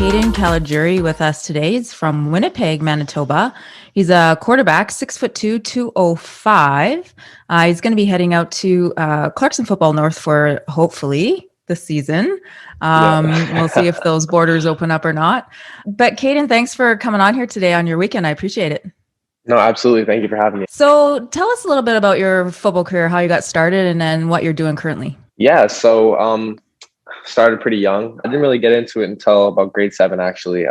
Kaden Caligiuri with us today. He's from Winnipeg, Manitoba. He's a quarterback, 6'2", 205. He's going to be heading out to Clarkson Football North for hopefully this season. We'll see if those borders open up or not. But Kaden, thanks for coming on here today on your weekend. I appreciate it. No, absolutely. Thank you for having me. So tell us a little bit about your football career, how you got started, and then what you're doing currently. Yeah, so started pretty young. I didn't really get into it until about grade 7, actually.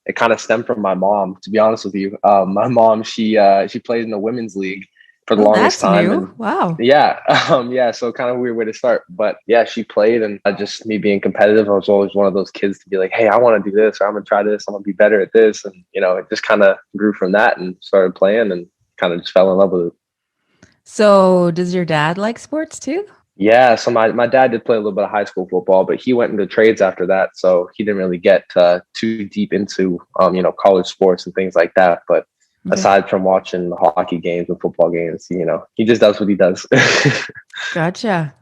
It kind of stemmed from my mom, to be honest with you. My mom, she played in the women's league for the longest time. New. And wow. Yeah, so kind of a weird way to start. But yeah, she played, and just me being competitive, I was always one of those kids to be like, hey, I want to do this, or I'm going to try this, I'm going to be better at this. And, it just kind of grew from that and started playing and kind of just fell in love with it. So does your dad like sports too? Yeah, so my dad did play a little bit of high school football, but he went into trades after that, so he didn't really get too deep into college sports and things like that. But aside from watching the hockey games and football games, he just does what he does. Gotcha.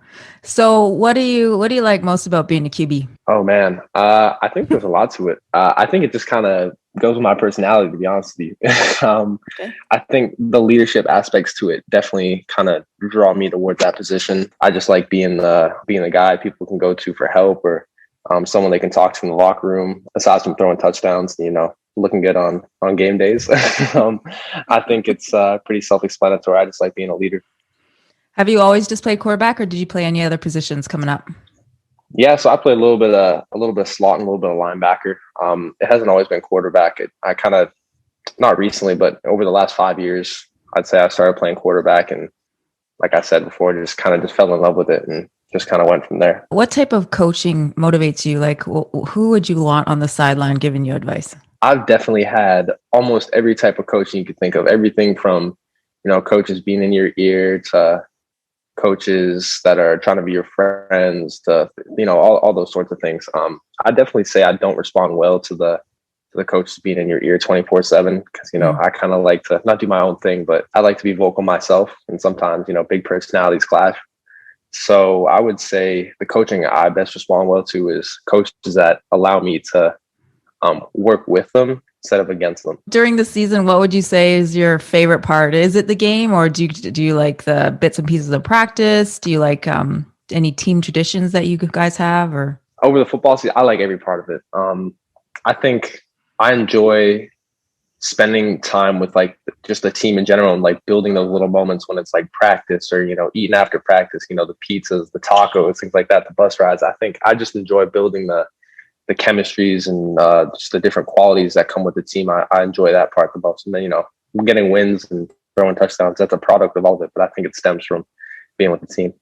So what do you like most about being a QB? Oh man, I think there's a lot to it. I think it just kind of goes with my personality, to be honest with you. Okay. I think the leadership aspects to it definitely kind of draw me towards that position. I just like being the guy people can go to for help, or someone they can talk to in the locker room, aside from throwing touchdowns, looking good on game days. I think it's pretty self-explanatory. I just like being a leader. Have you always just played quarterback, or did you play any other positions coming up? Yeah, so I played a little bit of slot and a little bit of linebacker. It hasn't always been quarterback. I kind of, not recently, but over the last 5 years, I'd say I started playing quarterback, and like I said before, just fell in love with it and just kind of went from there. What type of coaching motivates you? Like, who would you want on the sideline giving you advice? I've definitely had almost every type of coaching you could think of. Everything from, coaches being in your ear to coaches that are trying to be your friends to, all those sorts of things. I definitely say I don't respond well to the coaches being in your ear 24/7, because, I kind of like to not do my own thing, but I like to be vocal myself. And sometimes, big personalities clash. So I would say the coaching I best respond well to is coaches that allow me to work with them instead of against them. During the season, what would you say is your favorite part? Is it the game, or do you like the bits and pieces of practice? Do you like any team traditions that you guys have? Or over the football season, I like every part of it. I think I enjoy spending time with just the team in general, and building those little moments when it's practice, or eating after practice, the pizzas, the tacos, things like that, the bus rides. I think I just enjoy building the chemistries and just the different qualities that come with the team. I enjoy that part the most. And then, getting wins and throwing touchdowns, that's a product of all of it, but I think it stems from being with the team.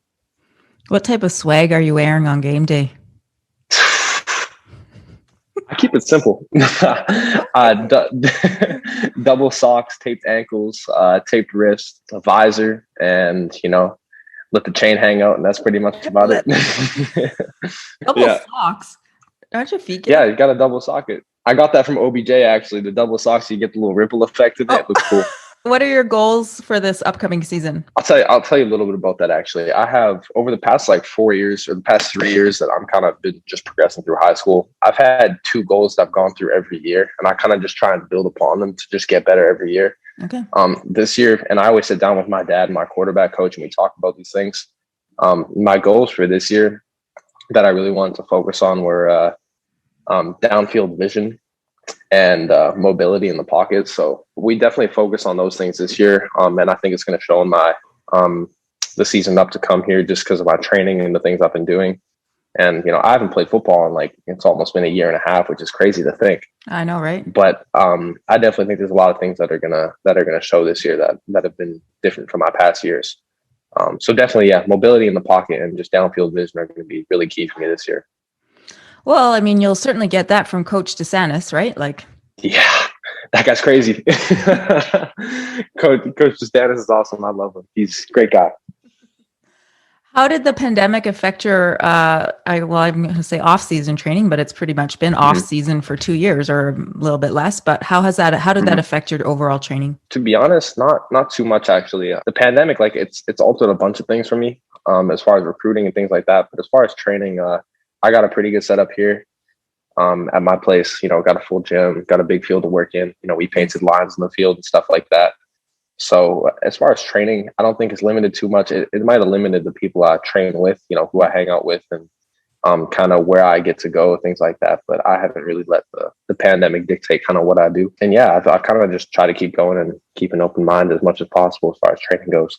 What type of swag are you wearing on game day? I keep it simple. Double socks, taped ankles, taped wrists, a visor, and, let the chain hang out, and that's pretty much about it. Double socks? Aren't your feet? Yeah, you got a double socket. I got that from OBJ, actually. The double socks, you get the little ripple effect in it. It looks cool. What are your goals for this upcoming season? I'll tell you a little bit about that, actually. I have, over the past 4 years, or the past 3 years that I'm kind of been just progressing through high school, I've had 2 goals that I've gone through every year, and I kind of just try and build upon them to just get better every year. Okay. This year, and I always sit down with my dad, my quarterback coach, and we talk about these things. My goals for this year that I really wanted to focus on were downfield vision and mobility in the pocket. So we definitely focus on those things this year, and I think it's going to show in my the season up to come here, just because of my training and the things I've been doing. And I haven't played football in it's almost been a year and a half, which is crazy to think. I know, right? But I definitely think there's a lot of things that are gonna show this year that have been different from my past years. So definitely, yeah, mobility in the pocket and just downfield vision are going to be really key for me this year. Well, I mean, you'll certainly get that from Coach DeSantis, right? Yeah, that guy's crazy. Coach DeSantis is awesome. I love him. He's a great guy. How did the pandemic affect your, I'm going to say off-season training, but it's pretty much been off-season for 2 years or a little bit less. But how did that affect your overall training? To be honest, not too much, actually. The pandemic, it's altered a bunch of things for me, as far as recruiting and things like that. But as far as training, I got a pretty good setup here. at my place, got a full gym, got a big field to work in. We painted lines in the field and stuff like that. So as far as training, I don't think it's limited too much. It might have limited the people I train with, who I hang out with, and kind of where I get to go, things like that. But I haven't really let the pandemic dictate kind of what I do. And yeah, I kind of just try to keep going and keep an open mind as much as possible as far as training goes.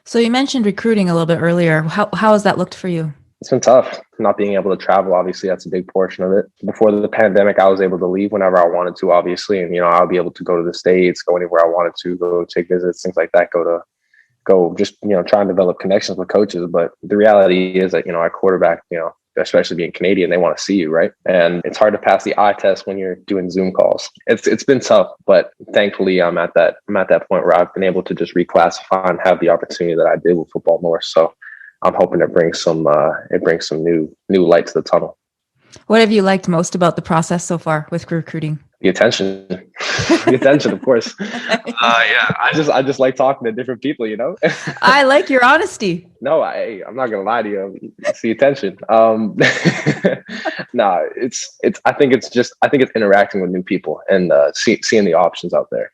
So you mentioned recruiting a little bit earlier. How has that looked for you? It's been tough not being able to travel. Obviously, that's a big portion of it. Before the pandemic, I was able to leave whenever I wanted to, obviously. And, I'll be able to go to the States, go anywhere I wanted to, go take visits, things like that, go just, try and develop connections with coaches. But the reality is that, at quarterback, especially being Canadian, they want to see you, right? And it's hard to pass the eye test when you're doing Zoom calls. It's been tough, but thankfully I'm at that point where I've been able to just reclassify and have the opportunity that I did with Football North. So I'm hoping it brings some new light to the tunnel. What have you liked most about the process so far with recruiting? The attention, of course. Yeah, I just like talking to different people, I like your honesty. No, I'm not gonna lie to you. It's the attention. No, I think it's interacting with new people and seeing the options out there.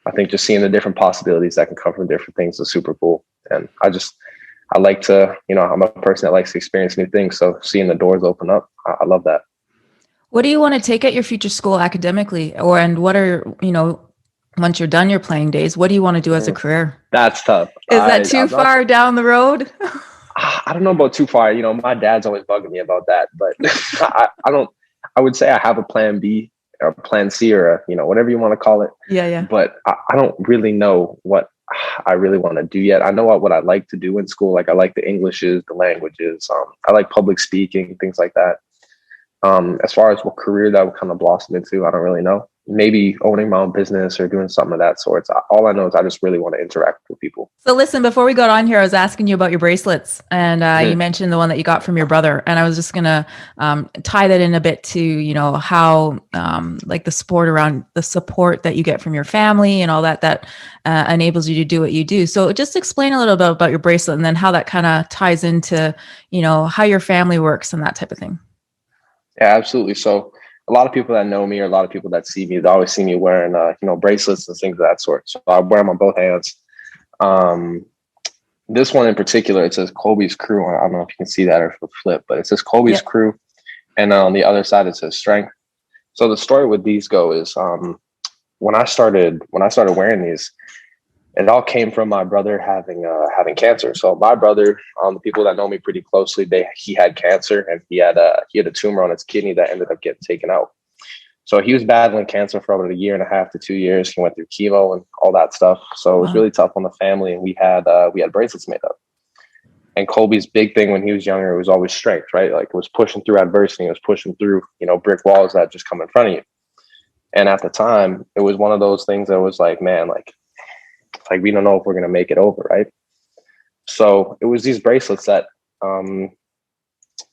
I think just seeing the different possibilities that can come from different things is super cool. And I like to, I'm a person that likes to experience new things. So seeing the doors open up, I love that. What do you want to take at your future school academically? And what are, once you're done your playing days, what do you want to do as a career? That's tough. Is that too far down the road? I don't know about too far. My dad's always bugging me about that, but I would say I have a plan B or plan C or, whatever you want to call it. Yeah. But I don't really know what I really want to do yet. I know what I like to do in school. Like I like the Englishes, the languages. I like public speaking, things like that. As far as what career that would kind of blossom into, I don't really know. Maybe owning my own business or doing something of that sort. All I know is I just really want to interact with people. So listen, before we got on here, I was asking you about your bracelets, and you mentioned the one that you got from your brother. And I was just going to tie that in a bit to, how like the sport around the support that you get from your family and all that enables you to do what you do. So just explain a little bit about your bracelet and then how that kind of ties into, how your family works and that type of thing. Yeah, absolutely. So a lot of people that know me or a lot of people that see me, they always see me wearing, bracelets and things of that sort. So I wear them on both hands. This one in particular, it says Colby's Crew. I don't know if you can see that or flip, but it says Colby's Crew. And on the other side, it says Strength. So the story with these go is when I started wearing these, it all came from my brother having cancer. So my brother, the people that know me pretty closely, he had cancer and he had a tumor on his kidney that ended up getting taken out. So he was battling cancer for about 1.5 years to 2 years. He went through chemo and all that stuff. So it was really tough on the family. And we had bracelets made up. And Colby's big thing when he was younger, it was always strength, right? Like it was pushing through adversity. It was pushing through, brick walls that just come in front of you. And at the time, it was one of those things that was like, man, like we don't know if we're going to make it over, right? So it was these bracelets that kind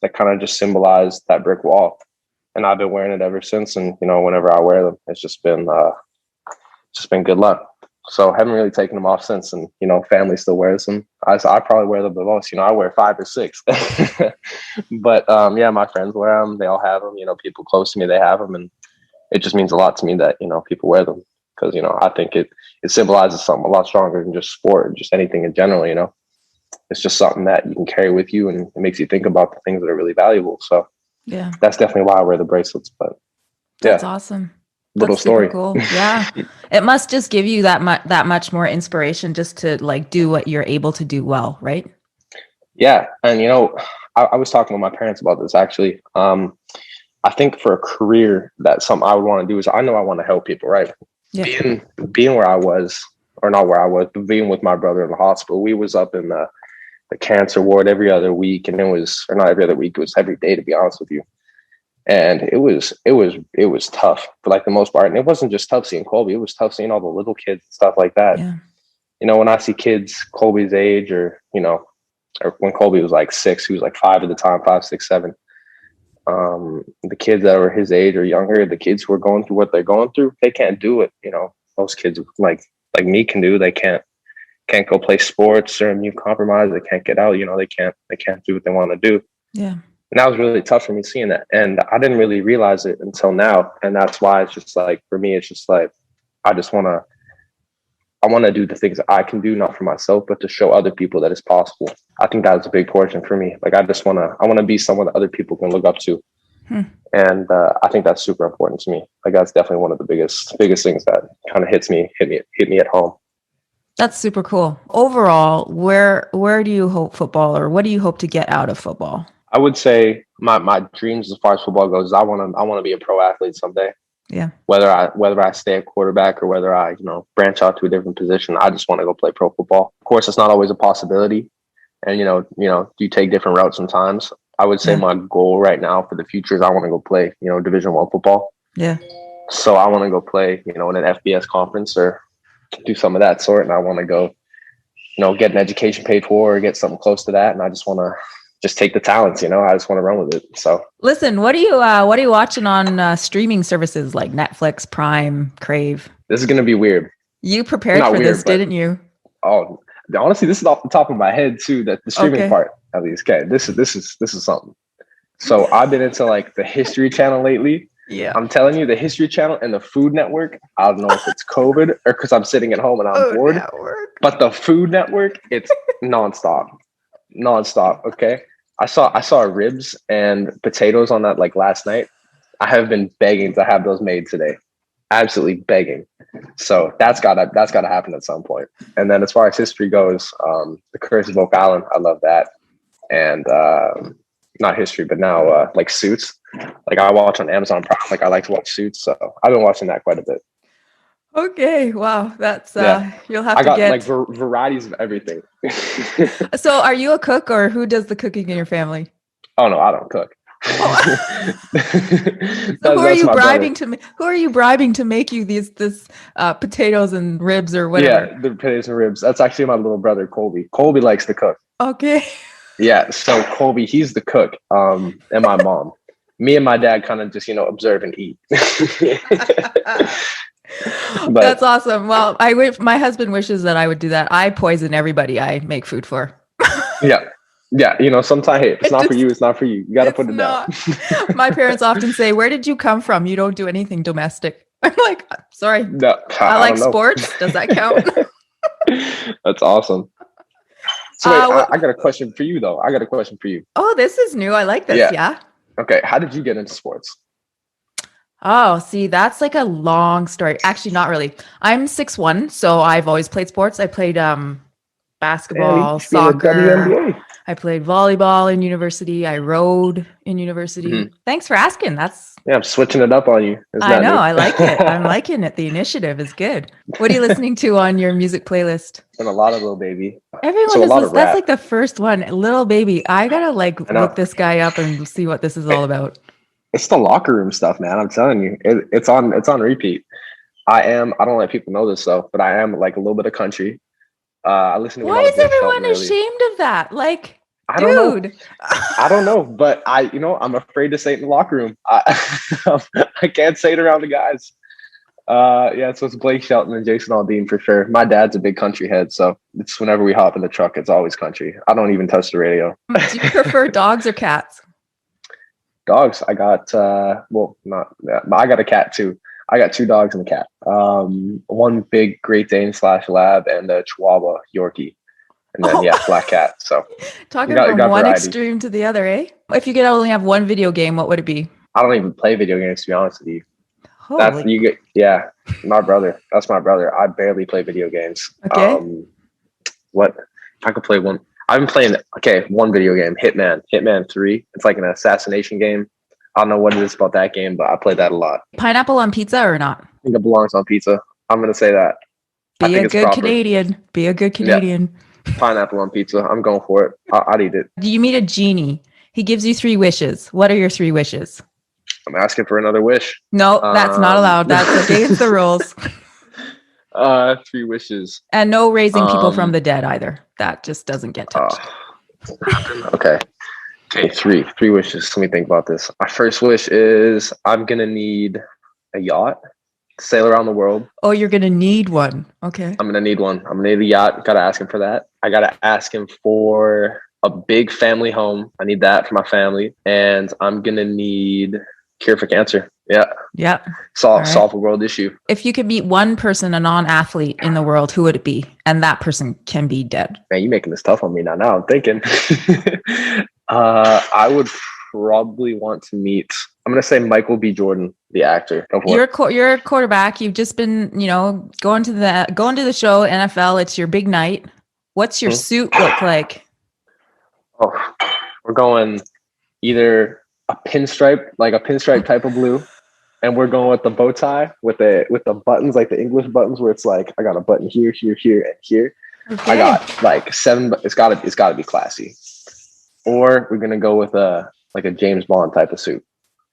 of just symbolized that brick wall. And I've been wearing it ever since. And, whenever I wear them, it's just been good luck. So I haven't really taken them off since. And, family still wears them. I probably wear them the most. I wear 5 or 6. But my friends wear them. They all have them. People close to me, they have them. And it just means a lot to me that, people wear them. Because, I think it symbolizes something a lot stronger than just sport, just anything in general, It's just something that you can carry with you and it makes you think about the things that are really valuable. So yeah, that's definitely why I wear the bracelets. But yeah. That's awesome. Little That's story. Cool. Yeah. It must just give you that much more inspiration just to like do what you're able to do well, right? Yeah. And, I was talking with my parents about this actually. I think for a career, that's something I would want to do is I know I want to help people, right? Yeah. Being where I was, or not where I was, but being with my brother in the hospital, we was up in the cancer ward every other week, and or not every other week, it was every day, to be honest with you. And it was tough for like the most part. And it wasn't just tough seeing Colby, it was tough seeing all the little kids and stuff like that. Yeah. When I see kids Colby's age or when Colby was like 6, he was like 5 at the time, 5, 6, 7. The kids that were his age or younger, the kids who are going through what they're going through, they can't do it. Most kids like me can do. They can't go play sports or immune compromised. They can't get out. They can't do what they want to do. Yeah. And that was really tough for me seeing that. And I didn't really realize it until now. And that's why it's just like, for me, it's just like, I just want to, I want to do the things that I can do, not for myself, but to show other people that it's possible. I think that's a big portion for me. Like, I want to be someone that other people can look up to. And I think that's super important to me. Like, that's definitely one of the biggest things that kind of hit me at home. That's super cool. Overall, where do you hope football, or what do you hope to get out of football? I would say my dreams as far as football goes, I want to be a pro athlete someday. Yeah. Whether I stay at quarterback or whether I, branch out to a different position, I just want to go play pro football. Of course, it's not always a possibility. And, you take different routes sometimes. I would say my goal right now for the future is I want to go play, Division I football. Yeah. So I want to go play, in an FBS conference or do some of that sort. And I want to go, get an education paid for or get something close to that. And I just want to just take the talents, I just want to run with it. So listen, what are you watching on streaming services like Netflix, Prime, Crave? This is going to be weird. You prepared for this, didn't you? Oh, honestly, this is off the top of my head too, that the streaming part, at least. Okay. This is something. So I've been into like the History Channel lately. Yeah. I'm telling you, the History Channel and the Food Network, I don't know if it's COVID or because I'm sitting at home and I'm bored, but the Food Network, it's nonstop. Okay. I saw ribs and potatoes on that like last night. I have been begging to have those made today. Absolutely begging. So that's gotta happen at some point. And then as far as history goes, The Curse of Oak Island, I love that. And not history, but now like Suits. Like I watch on Amazon Prime. Like I like to watch Suits, so I've been watching that quite a bit. Okay, wow, that's you'll have I got get like varieties of everything. So, are you a cook, or who does the cooking in your family? Oh no, I don't cook. So who are you bribing to make you this potatoes and ribs or whatever? Yeah, the potatoes and ribs. That's actually my little brother Colby. Colby likes to cook. Okay. Yeah, so Colby, he's the cook, and my mom. Me and my dad kind of just observe and eat. But, that's awesome. Well, my husband wishes that I would do that. I poison everybody I make food for. Yeah. Sometimes, hey, if it's not for you, it's not for you. You got to put it down. My parents often say, "Where did you come from? You don't do anything domestic." I'm like, sorry. No, I like sports. Does that count? That's awesome. So wait, I got a question for you, though. Oh, this is new. I like this. Yeah. Okay. How did you get into sports? Oh, see, that's like a long story. Actually, not really. I'm 6'1", so I've always played sports. I played basketball, soccer. I played volleyball in university. I rowed in university. Mm-hmm. Thanks for asking. I'm switching it up on you. I know. I like it. I'm liking it. The initiative is good. What are you listening to on your music playlist? And a lot of Lil Baby. Everyone is. That's like the first one. Lil Baby. I gotta look this guy up and see what this is all about. It's the locker room stuff, man. I'm telling you, it's on repeat. I don't let people know this though, but I am like a little bit of country. I listen to. Why is everyone ashamed of that? Like, I don't know, but I'm afraid to say it in the locker room. I can't say it around the guys. So it's Blake Shelton and Jason Aldean for sure. My dad's a big country head, so it's whenever we hop in the truck, it's always country. I don't even touch the radio. Do you prefer dogs or cats? Dogs. I got I got a cat too. I got 2 dogs and a cat. One big Great Dane / Lab and a Chihuahua Yorkie. And then black cat. So talking from one extreme to the other, eh? If you could only have one video game, what would it be? I don't even play video games, to be honest with you. My brother. That's my brother. I barely play video games. Okay. What if I could play one? I've been playing one video game, Hitman 3. It's like an assassination game. I don't know what it is about that game, but I play that a lot. Pineapple on pizza or not? I think it belongs on pizza. I'm going to say that. Be a good Canadian. Yeah. Pineapple on pizza. I'm going for it. I'd eat it. Do you meet a genie? He gives you 3 wishes. What are your 3 wishes? I'm asking for another wish. No, that's not allowed. That's against the rules. 3 wishes. And no raising people from the dead either. That just doesn't get touched. Okay, 3 wishes. Let me think about this. My first wish is I'm going to need a yacht to sail around the world. Oh, you're going to need one. Okay. I'm going to need one. I'm going to need a yacht. Got to ask him for that. I got to ask him for a big family home. I need that for my family. And I'm going to need cure for cancer. Yeah. Yeah. Solve a world issue. If you could meet one person, a non-athlete in the world, who would it be? And that person can be dead. Man, you're making this tough on me now. Now I'm thinking. I would probably want to meet, I'm going to say Michael B. Jordan, the actor. You're a quarterback. You've just been, going to the show, NFL. It's your big night. What's your suit look like? Oh, we're going either a pinstripe type of blue, and we're going with the bow tie with the buttons, like the English buttons, where it's like I got a button here, here, here, and here. Okay. I got like 7. It's gotta be classy. Or we're gonna go with a James Bond type of suit.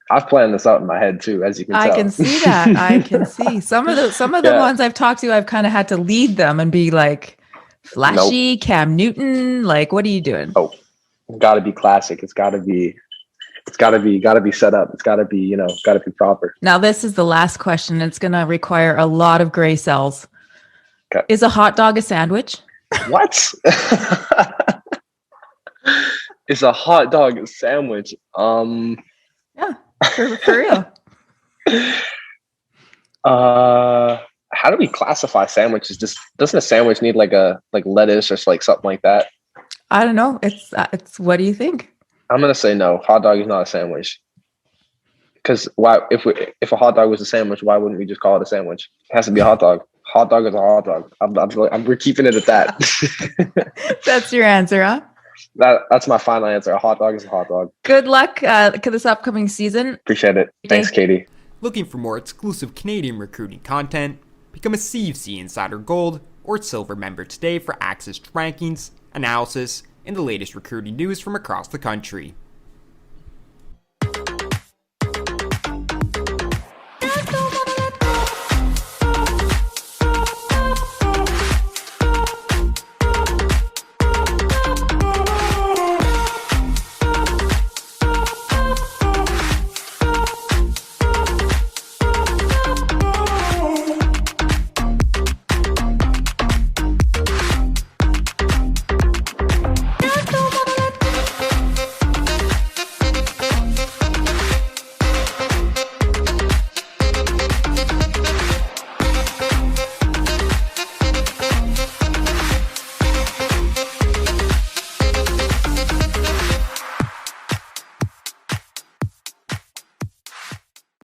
I've planned this out in my head too, as you can tell. I can see that. I can see some of the ones I've talked to. I've kind of had to lead them and be like, flashy, nope. Cam Newton. Like, what are you doing? Oh, it's got to be classic. It's got to be set up. It's got to be, got to be proper. Now, this is the last question. It's going to require a lot of gray cells. Okay. Is a hot dog a sandwich? What? Is a hot dog a sandwich? Yeah, for real. How do we classify sandwiches? Doesn't a sandwich need like lettuce or like something like that? I don't know. It's what do you think? I'm gonna say no. Hot dog is not a sandwich. Because why? If a hot dog was a sandwich, why wouldn't we just call it a sandwich? It has to be a hot dog. Hot dog is a hot dog. We're keeping it at that. That's your answer, huh? That's my final answer. A hot dog is a hot dog. Good luck this upcoming season. Appreciate it. Thanks, Katie. Looking for more exclusive Canadian recruiting content? Become a CFC Insider Gold or Silver member today for access to rankings, analysis, and the latest recruiting news from across the country.